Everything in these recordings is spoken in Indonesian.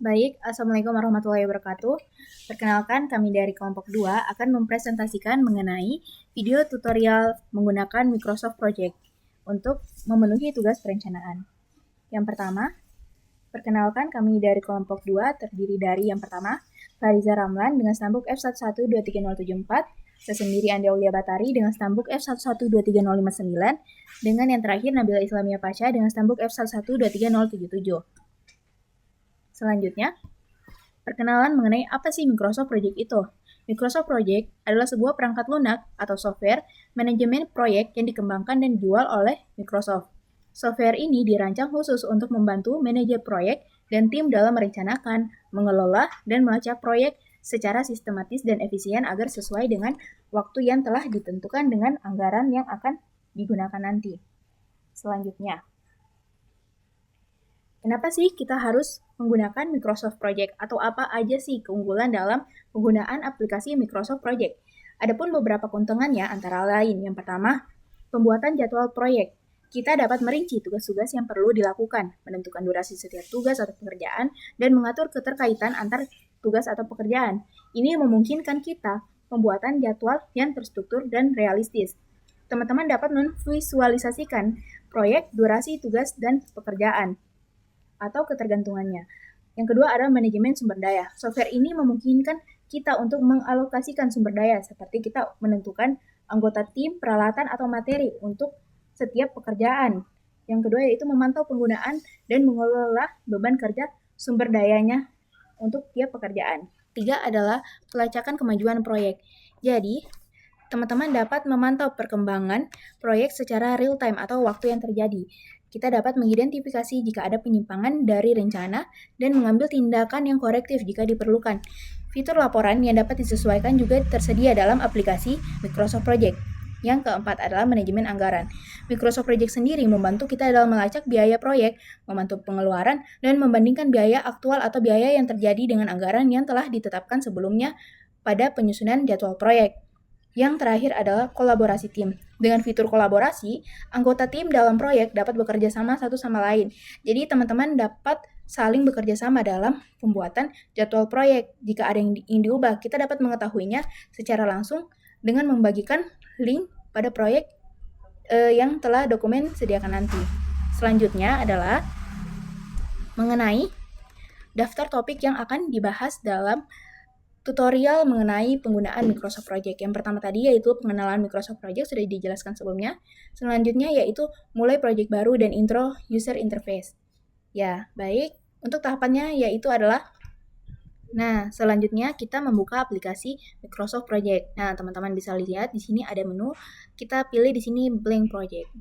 Baik, Assalamualaikum warahmatullahi wabarakatuh. Perkenalkan, kami dari kelompok 2 akan mempresentasikan mengenai video tutorial menggunakan Microsoft Project untuk memenuhi tugas perencanaan. Yang pertama, perkenalkan kami dari kelompok 2 terdiri dari yang pertama, Fariza Ramlan dengan stambuk F1123074, saya sendiri Andi Aulia Batari dengan stambuk F1123059, dengan yang terakhir Nabila Islamia Pasha dengan stambuk F1123077. Selanjutnya, perkenalan mengenai apa sih Microsoft Project itu. Microsoft Project adalah sebuah perangkat lunak atau software manajemen proyek yang dikembangkan dan dijual oleh Microsoft. Software ini dirancang khusus untuk membantu manajer proyek dan tim dalam merencanakan, mengelola, dan melacak proyek secara sistematis dan efisien agar sesuai dengan waktu yang telah ditentukan dengan anggaran yang akan digunakan nanti. Selanjutnya, kenapa sih kita harus menggunakan Microsoft Project atau apa aja sih keunggulan dalam penggunaan aplikasi Microsoft Project? Adapun beberapa keuntungannya antara lain. Yang pertama, pembuatan jadwal proyek. Kita dapat merinci tugas-tugas yang perlu dilakukan, menentukan durasi setiap tugas atau pekerjaan, dan mengatur keterkaitan antar tugas atau pekerjaan. Ini memungkinkan kita pembuatan jadwal yang terstruktur dan realistis. Teman-teman dapat memvisualisasikan proyek, durasi, tugas, dan pekerjaan atau ketergantungannya. Yang kedua adalah manajemen sumber daya. Software ini memungkinkan kita untuk mengalokasikan sumber daya, seperti kita menentukan anggota tim, peralatan, atau materi untuk setiap pekerjaan. Yang kedua yaitu memantau penggunaan dan mengelola beban kerja sumber dayanya untuk tiap pekerjaan. Tiga adalah pelacakan kemajuan proyek. Jadi, teman-teman dapat memantau perkembangan proyek secara real time atau waktu yang terjadi. Kita dapat mengidentifikasi jika ada penyimpangan dari rencana dan mengambil tindakan yang korektif jika diperlukan. Fitur laporan yang dapat disesuaikan juga tersedia dalam aplikasi Microsoft Project. Yang keempat adalah manajemen anggaran. Microsoft Project sendiri membantu kita dalam melacak biaya proyek, memantau pengeluaran, dan membandingkan biaya aktual atau biaya yang terjadi dengan anggaran yang telah ditetapkan sebelumnya pada penyusunan jadwal proyek. Yang terakhir adalah kolaborasi tim. Dengan fitur kolaborasi, anggota tim dalam proyek dapat bekerja sama satu sama lain. Jadi teman-teman dapat saling bekerja sama dalam pembuatan jadwal proyek. Jika ada yang diubah, kita dapat mengetahuinya secara langsung dengan membagikan link pada proyek yang telah dokumen sediakan nanti. Selanjutnya adalah mengenai daftar topik yang akan dibahas dalam tutorial mengenai penggunaan Microsoft Project. Yang pertama tadi yaitu pengenalan Microsoft Project, sudah dijelaskan sebelumnya. Selanjutnya yaitu mulai project baru dan intro user interface. Ya, baik. Untuk tahapannya yaitu adalah selanjutnya kita membuka aplikasi Microsoft Project. Nah, teman-teman bisa lihat di sini ada menu. Kita pilih di sini blank project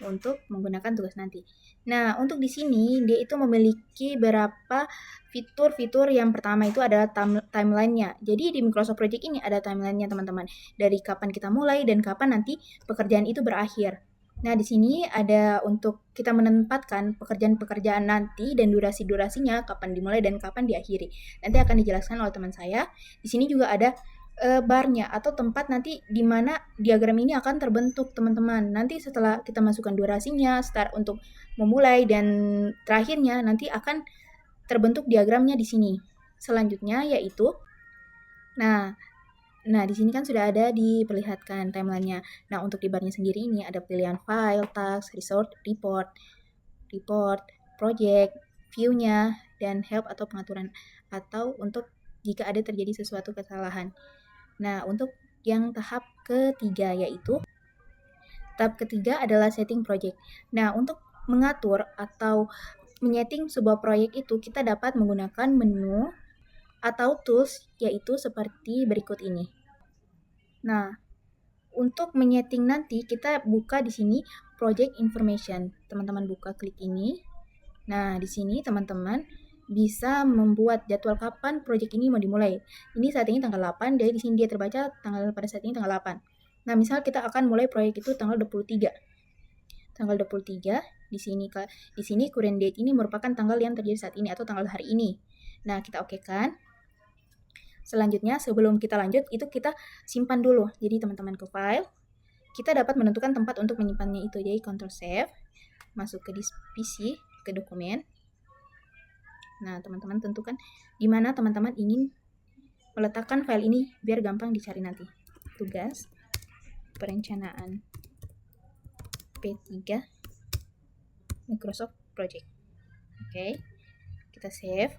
untuk menggunakan tugas nanti. Nah, untuk di sini dia itu memiliki beberapa fitur-fitur. Yang pertama itu adalah timeline-nya. Jadi di Microsoft Project ini ada timeline-nya teman-teman. Dari kapan kita mulai dan kapan nanti pekerjaan itu berakhir. Nah, di sini ada untuk kita menempatkan pekerjaan-pekerjaan nanti dan durasi-durasinya, kapan dimulai dan kapan diakhiri. Nanti akan dijelaskan oleh teman saya. Di sini juga ada barnya atau tempat nanti di mana diagram ini akan terbentuk teman-teman. Nanti setelah kita masukkan durasinya, start untuk memulai dan terakhirnya nanti akan terbentuk diagramnya di sini. Selanjutnya yaitu di sini kan sudah ada diperlihatkan timelinenya. Nah, untuk di barnya sendiri ini ada pilihan file, task, resource, report, project, view-nya, dan help atau pengaturan atau untuk jika ada terjadi sesuatu kesalahan. Nah, untuk yang tahap ketiga yaitu tahap ketiga adalah setting project. Nah, untuk mengatur atau menyeting sebuah proyek itu kita dapat menggunakan menu atau tools yaitu seperti berikut ini. Nah, untuk menyeting nanti kita buka di sini project information. Teman-teman buka klik ini. Nah, di sini teman-teman bisa membuat jadwal kapan proyek ini mau dimulai. Ini saat ini tanggal 8, jadi di sini dia terbaca pada saat ini tanggal 8. Nah, misal kita akan mulai proyek itu tanggal 23. Tanggal 23 di sini current date ini merupakan tanggal yang terjadi saat ini atau tanggal hari ini. Nah, kita okekan. Selanjutnya, sebelum kita lanjut, itu kita simpan dulu. Jadi, teman-teman ke file, kita dapat menentukan tempat untuk menyimpannya itu. Jadi, Ctrl Save, masuk ke PC, ke dokumen. Nah, teman-teman tentukan di mana teman-teman ingin meletakkan file ini biar gampang dicari nanti. Tugas perencanaan P3 Microsoft Project. Oke, kita save.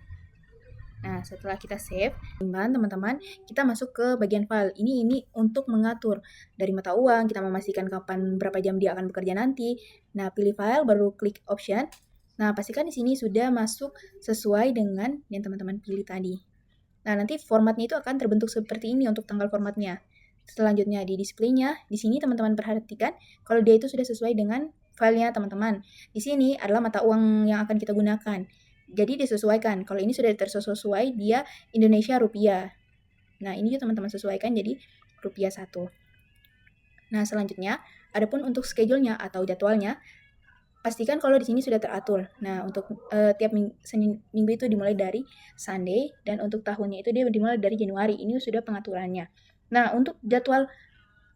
Nah, setelah kita save, teman-teman, kita masuk ke bagian file. Ini untuk mengatur dari mata uang, kita memastikan kapan berapa jam dia akan bekerja nanti. Nah, pilih file, baru klik option. Nah, pastikan di sini sudah masuk sesuai dengan yang teman-teman pilih tadi. Nah, nanti formatnya itu akan terbentuk seperti ini untuk tanggal formatnya. Selanjutnya di display-nya, di sini teman-teman perhatikan kalau dia itu sudah sesuai dengan filenya teman-teman. Di sini adalah mata uang yang akan kita gunakan. Jadi disesuaikan. Kalau ini sudah tersesuai, dia Indonesia rupiah. Nah, ini juga teman-teman sesuaikan jadi rupiah 1. Nah, selanjutnya, adapun untuk schedule-nya atau jadwalnya, pastikan kalau di sini sudah teratur. Nah, untuk tiap minggu itu dimulai dari Sunday, dan untuk tahunnya itu dia dimulai dari Januari. Ini sudah pengaturannya. Nah, untuk jadwal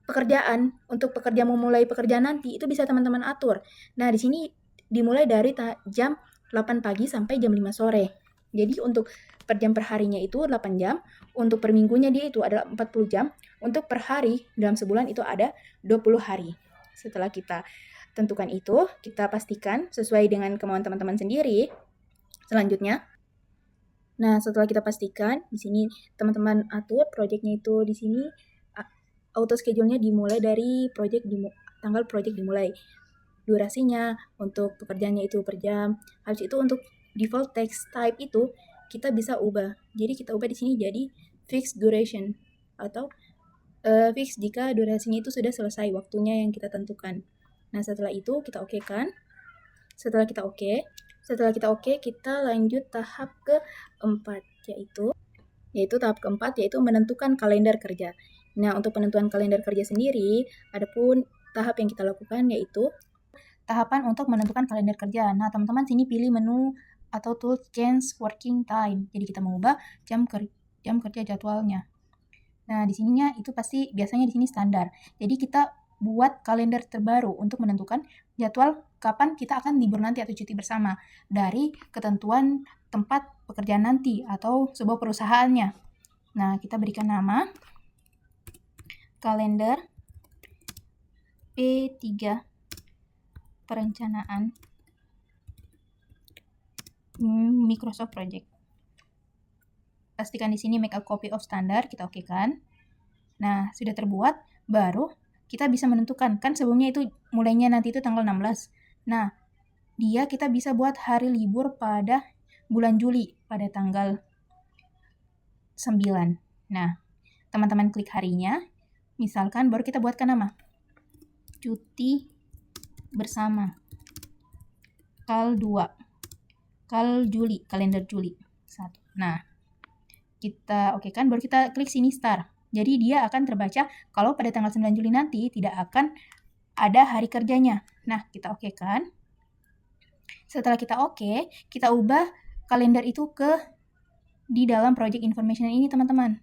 pekerjaan, untuk pekerja memulai pekerjaan nanti, itu bisa teman-teman atur. Nah, di sini dimulai dari jam 8 pagi sampai jam 5 sore. Jadi untuk per jam per harinya itu 8 jam, untuk per minggunya dia itu adalah 40 jam, untuk per hari dalam sebulan itu ada 20 hari. Setelah kita tentukan itu, kita pastikan sesuai dengan kemauan teman-teman sendiri. Selanjutnya, nah setelah kita pastikan, di sini teman-teman atur projectnya itu di sini auto schedule-nya dimulai dari tanggal project dimulai. Durasinya untuk pekerjaannya itu per jam. Habis itu untuk default text type itu kita bisa ubah. Jadi kita ubah di sini jadi fixed duration atau fix jika durasinya itu sudah selesai waktunya yang kita tentukan. Nah, setelah itu kita oke-kan. Setelah kita oke, kita lanjut tahap keempat, yaitu tahap keempat yaitu menentukan kalender kerja. Nah, untuk penentuan kalender kerja sendiri, adapun tahap yang kita lakukan yaitu tahapan untuk menentukan kalender kerja. Nah, teman-teman sini pilih menu atau tool change working time. Jadi kita mengubah jam kerja jadwalnya. Nah, di sininya itu pasti biasanya di sini standar. Jadi kita buat kalender terbaru untuk menentukan jadwal kapan kita akan libur nanti atau cuti bersama dari ketentuan tempat pekerjaan nanti atau sebuah perusahaannya. Nah, kita berikan nama kalender P3 perencanaan Microsoft Project. Pastikan di sini make a copy of standard, kita okekan. Nah, sudah terbuat, baru kita bisa menentukan. Kan sebelumnya itu mulainya nanti itu tanggal 16. Nah, kita bisa buat hari libur pada bulan Juli pada tanggal 9. Nah, teman-teman klik harinya. Misalkan baru kita buatkan nama. Cuti bersama kalender Juli 1. Nah, kita okekan, baru kita klik sini start. Jadi dia akan terbaca kalau pada tanggal 9 Juli nanti tidak akan ada hari kerjanya. Nah, kita okekan. Setelah kita oke, kita ubah kalender itu di dalam project information ini, teman-teman.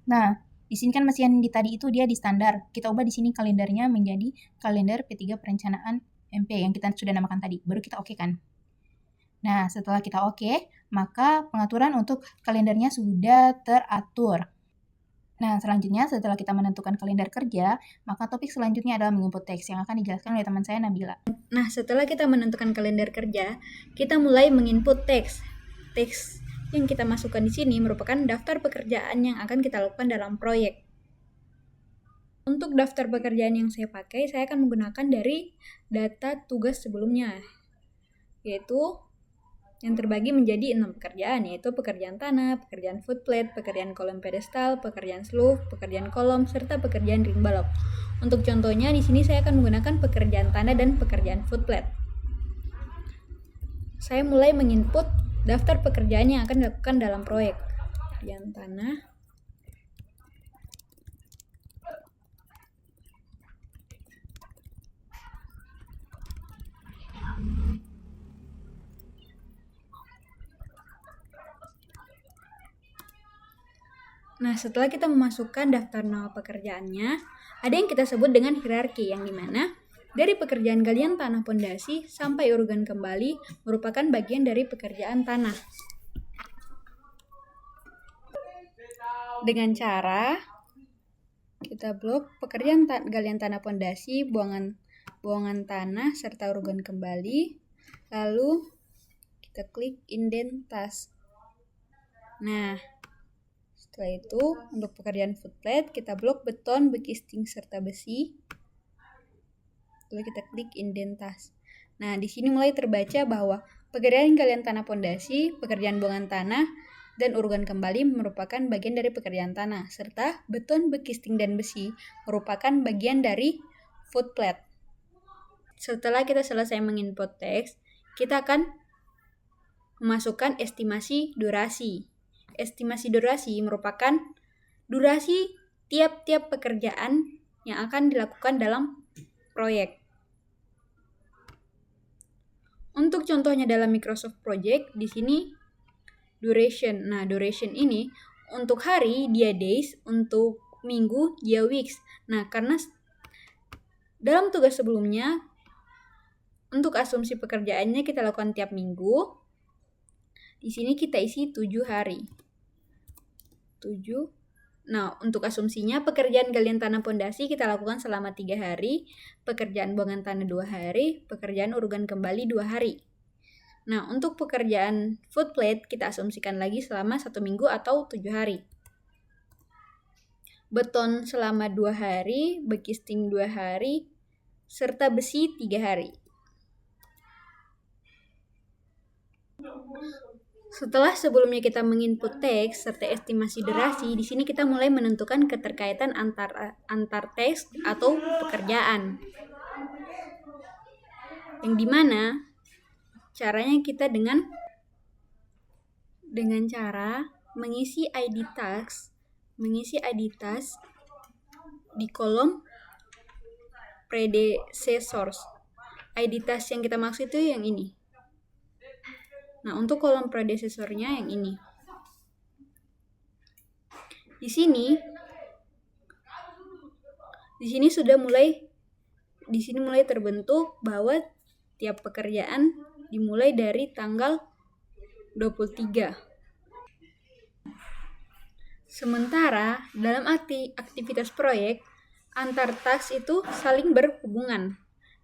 Nah, di sini kan masih yang tadi itu dia di standar. Kita ubah di sini kalendernya menjadi kalender P3 perencanaan MP yang kita sudah namakan tadi. Baru kita okekan. Nah, setelah kita oke, maka pengaturan untuk kalendernya sudah teratur. Nah, selanjutnya setelah kita menentukan kalender kerja, maka topik selanjutnya adalah menginput teks yang akan dijelaskan oleh teman saya Nabila. Nah, setelah kita menentukan kalender kerja, kita mulai menginput teks. Teks yang kita masukkan di sini merupakan daftar pekerjaan yang akan kita lakukan dalam proyek. Untuk daftar pekerjaan yang saya pakai, saya akan menggunakan dari data tugas sebelumnya, yaitu yang terbagi menjadi 6 pekerjaan, yaitu pekerjaan tanah, pekerjaan footplate, pekerjaan kolom pedestal, pekerjaan slope, pekerjaan kolom, serta pekerjaan ring balok. Untuk contohnya, di sini saya akan menggunakan pekerjaan tanah dan pekerjaan footplate. Saya mulai menginput daftar pekerjaan yang akan dilakukan dalam proyek. Pekerjaan tanah, nah, setelah kita memasukkan daftar nama pekerjaannya, ada yang kita sebut dengan hierarki, yang dimana Dari pekerjaan galian tanah pondasi sampai urgan kembali merupakan bagian dari pekerjaan tanah. Dengan cara kita blok pekerjaan galian tanah pondasi, buangan tanah serta urgan kembali, lalu kita klik indent task. Nah, setelah itu untuk pekerjaan footplate kita blok beton, bekisting serta besi. Lalu kita klik indent task. Nah, di sini mulai terbaca bahwa pekerjaan galian tanah pondasi, pekerjaan buangan tanah, dan urgan kembali merupakan bagian dari pekerjaan tanah, serta beton, bekisting, dan besi merupakan bagian dari footplate. Setelah kita selesai menginput teks, kita akan memasukkan estimasi durasi. Estimasi durasi merupakan durasi tiap-tiap pekerjaan yang akan dilakukan dalam proyek. Untuk contohnya dalam Microsoft Project, di sini duration. Nah, duration ini untuk hari dia days, untuk minggu dia weeks. Nah, karena dalam tugas sebelumnya untuk asumsi pekerjaannya kita lakukan tiap minggu, di sini kita isi 7 hari. 7. Nah, untuk asumsinya pekerjaan galian tanah pondasi kita lakukan selama 3 hari, pekerjaan buangan tanah 2 hari, pekerjaan urgan kembali 2 hari. Nah, untuk pekerjaan footplate kita asumsikan lagi selama 1 minggu atau 7 hari. Beton selama 2 hari, bekisting 2 hari, serta besi 3 hari. Setelah sebelumnya kita menginput teks serta estimasi durasi, di sini kita mulai menentukan keterkaitan antar teks atau pekerjaan. Yang dimana caranya kita dengan cara mengisi ID task di kolom predecessors. ID task yang kita maksud itu yang ini. Nah, untuk kolom predecessornya yang ini. Di sini sudah mulai terbentuk bahwa tiap pekerjaan dimulai dari tanggal 23. Sementara dalam aktivitas proyek antar task itu saling berhubungan.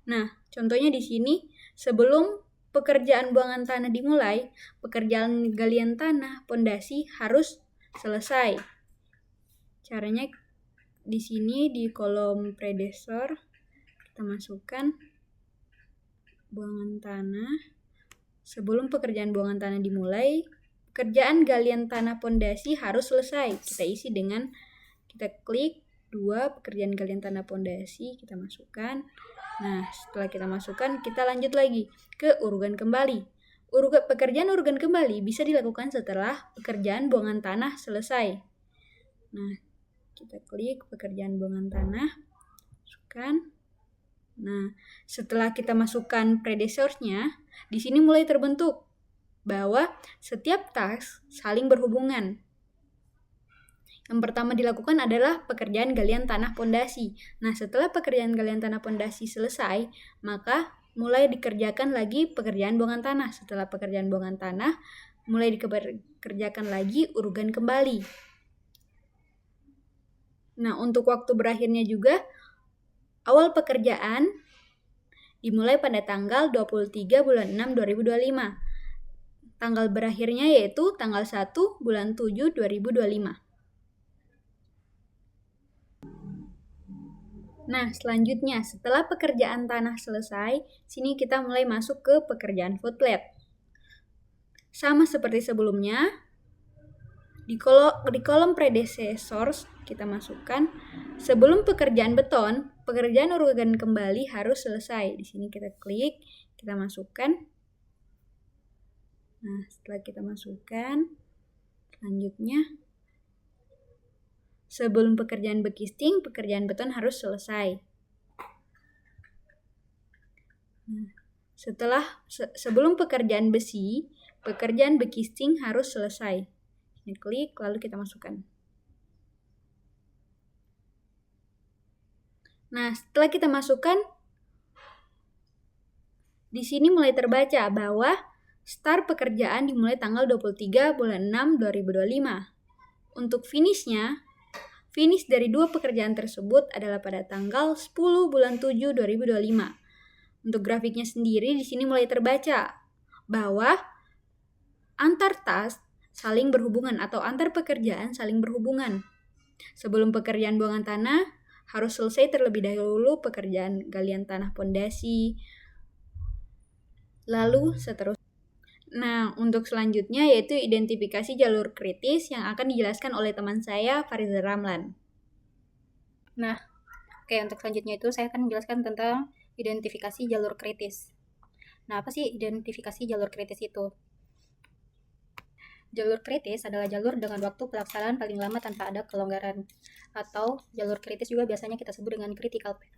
Nah, contohnya di sini sebelum pekerjaan buangan tanah dimulai, pekerjaan galian tanah pondasi harus selesai. Caranya di sini di kolom predecessor kita masukkan buangan tanah. Sebelum pekerjaan buangan tanah dimulai, pekerjaan galian tanah pondasi harus selesai. Kita isi dengan kita klik 2 pekerjaan galian tanah pondasi, kita masukkan. Nah, setelah kita masukkan, kita lanjut lagi ke urgan kembali. Pekerjaan urgan kembali bisa dilakukan setelah pekerjaan buangan tanah selesai. Nah, kita klik pekerjaan buangan tanah, masukkan. Nah, setelah kita masukkan predecessor-nya, di sini mulai terbentuk bahwa setiap task saling berhubungan. Yang pertama dilakukan adalah pekerjaan galian tanah pondasi. Nah, setelah pekerjaan galian tanah pondasi selesai, maka mulai dikerjakan lagi pekerjaan buangan tanah. Setelah pekerjaan buangan tanah, mulai dikerjakan lagi urgan kembali. Nah, untuk waktu berakhirnya juga, awal pekerjaan dimulai pada tanggal 23 bulan 6 2025. Tanggal berakhirnya yaitu tanggal 1 bulan 7 2025. Nah, selanjutnya setelah pekerjaan tanah selesai, sini kita mulai masuk ke pekerjaan footplate. Sama seperti sebelumnya, di kolom predecessors kita masukkan sebelum pekerjaan beton, pekerjaan urgan kembali harus selesai. Di sini kita klik, kita masukkan. Nah, setelah kita masukkan, selanjutnya sebelum pekerjaan bekisting, pekerjaan beton harus selesai. Nah, sebelum pekerjaan besi, pekerjaan bekisting harus selesai. Ini klik, lalu kita masukkan. Nah, setelah kita masukkan, Di sini mulai terbaca bahwa start pekerjaan dimulai tanggal 23 bulan 6 2025. Untuk finish dari 2 pekerjaan tersebut adalah pada tanggal 10 bulan 7 2025. Untuk grafiknya sendiri di sini mulai terbaca bahwa antar task saling berhubungan atau antar pekerjaan saling berhubungan. Sebelum pekerjaan buangan tanah, harus selesai terlebih dahulu pekerjaan galian tanah pondasi, lalu seterusnya. Nah, untuk selanjutnya yaitu identifikasi jalur kritis yang akan dijelaskan oleh teman saya, Fariza Ramlan. Nah, oke, untuk selanjutnya itu saya akan menjelaskan tentang identifikasi jalur kritis. Nah, apa sih identifikasi jalur kritis itu? Jalur kritis adalah jalur dengan waktu pelaksanaan paling lama tanpa ada kelonggaran. Atau jalur kritis juga biasanya kita sebut dengan critical path,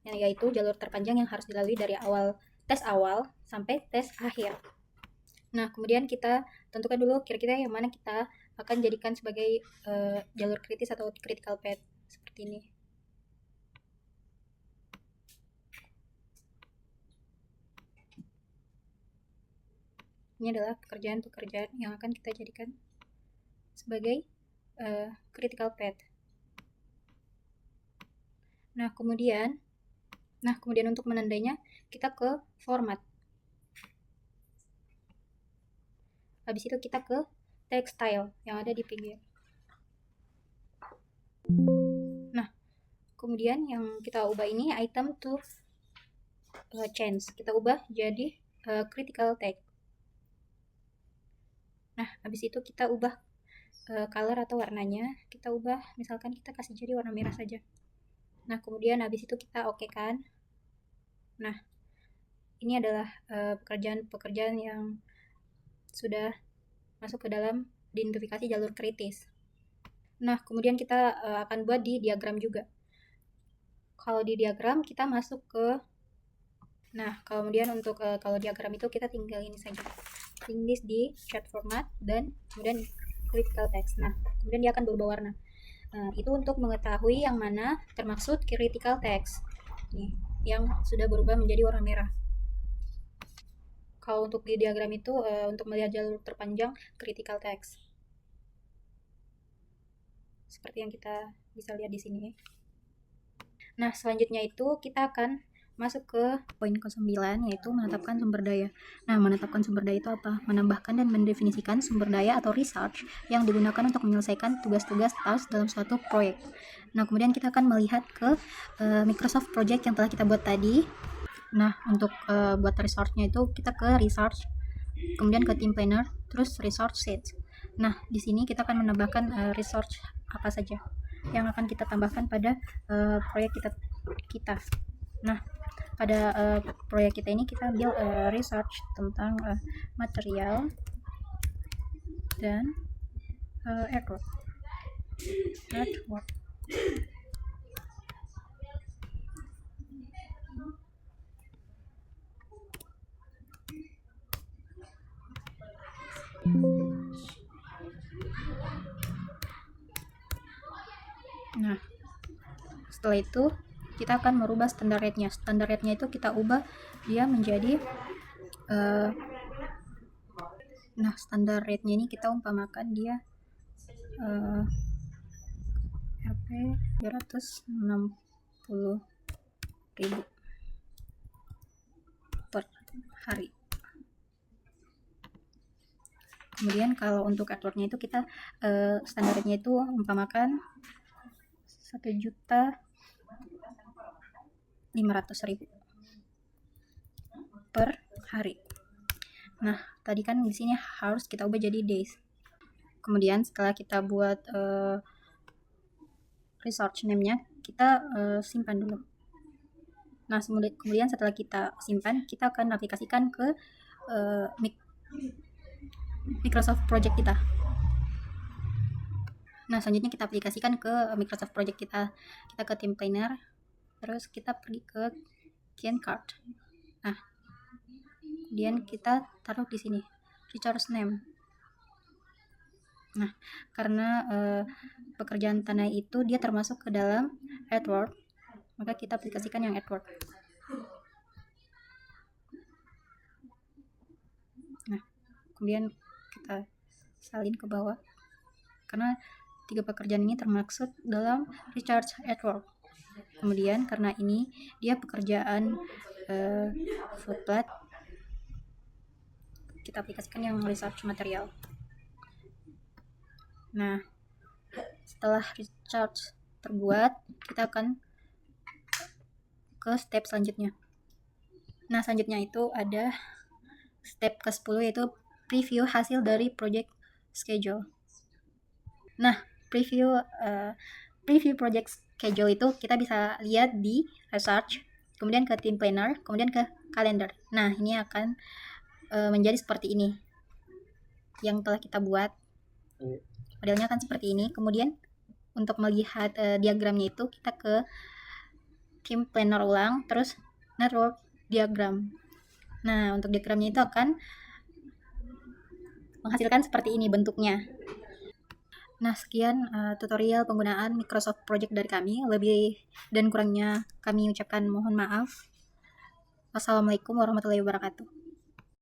yaitu jalur terpanjang yang harus dilalui dari tes awal sampai tes akhir. Nah, kemudian kita tentukan dulu kira-kira yang mana kita akan jadikan sebagai jalur kritis atau critical path seperti ini. Ini adalah pekerjaan-pekerjaan yang akan kita jadikan sebagai critical path. Nah, kemudian untuk menandainya kita ke format. Habis itu kita ke text style yang ada di pinggir. Nah, kemudian yang kita ubah ini item to change. Kita ubah jadi critical text. Nah, habis itu kita ubah color atau warnanya. Kita ubah, misalkan kita kasih jadi warna merah saja. Nah, kemudian habis itu kita oke-kan. Nah, ini adalah pekerjaan-pekerjaan yang sudah masuk ke dalam identifikasi jalur kritis. Nah, kemudian kita akan buat di diagram juga. Kalau di diagram kita masuk ke, nah kemudian untuk kalau diagram itu kita tinggal ini saja, tulis di chart format dan kemudian critical text. Nah, kemudian dia akan berubah warna. Itu untuk mengetahui yang mana termaksud critical text. Nih, yang sudah berubah menjadi warna merah. Kalau untuk di diagram itu untuk melihat jalur terpanjang critical text. Seperti yang kita bisa lihat di sini. Nah, selanjutnya itu kita akan masuk ke poin ke-9, yaitu menetapkan sumber daya. Nah, menetapkan sumber daya itu apa? Menambahkan dan mendefinisikan sumber daya atau research yang digunakan untuk menyelesaikan tugas-tugas task dalam suatu proyek. Nah, kemudian kita akan melihat ke Microsoft Project yang telah kita buat tadi. Nah, untuk buat research-nya itu kita ke research, kemudian ke team planner, terus research sheet. Nah, di sini kita akan menambahkan research apa saja yang akan kita tambahkan pada proyek kita. Nah, pada proyek kita ini kita ambil research tentang material dan artwork. Nah, setelah itu kita akan merubah standar rate-nya. Standar rate-nya itu kita ubah dia menjadi nah, standar rate-nya ini kita umpamakan dia Rp 260.000 per hari. Kemudian kalau untuk artwork-nya itu kita standarnya itu umpamakan 1.500.000 per hari. Nah, tadi kan di sini harus kita ubah jadi days. Kemudian setelah kita buat research name-nya, kita simpan dulu. Nah, kemudian setelah kita simpan, kita akan aplikasikan ke Microsoft Project kita. Nah, selanjutnya kita aplikasikan ke Microsoft Project kita. Kita ke Team Planner, terus kita pergi ke Client Card. Nah, kemudian kita taruh di sini, Resource Name. Nah, karena pekerjaan tanah itu dia termasuk ke dalam artwork, maka kita aplikasikan yang artwork. kemudian kita salin ke bawah, karena 3 pekerjaan ini termaksud dalam research at work. Kemudian karena ini dia pekerjaan floodplain, kita aplikasikan yang research material. Nah, setelah research terbuat, kita akan ke step selanjutnya. Nah, selanjutnya itu ada step ke-10, yaitu preview hasil dari project schedule. Nah, preview project schedule itu kita bisa lihat di research, kemudian ke team planner, kemudian ke kalender. Nah, ini akan menjadi seperti ini yang telah kita buat. Modelnya akan seperti ini. Kemudian untuk melihat diagramnya itu kita ke team planner ulang, terus network diagram. Nah, untuk diagramnya itu akan menghasilkan seperti ini bentuknya. Nah, sekian tutorial penggunaan Microsoft Project dari kami. Lebih dan kurangnya kami ucapkan mohon maaf. Wassalamualaikum warahmatullahi wabarakatuh.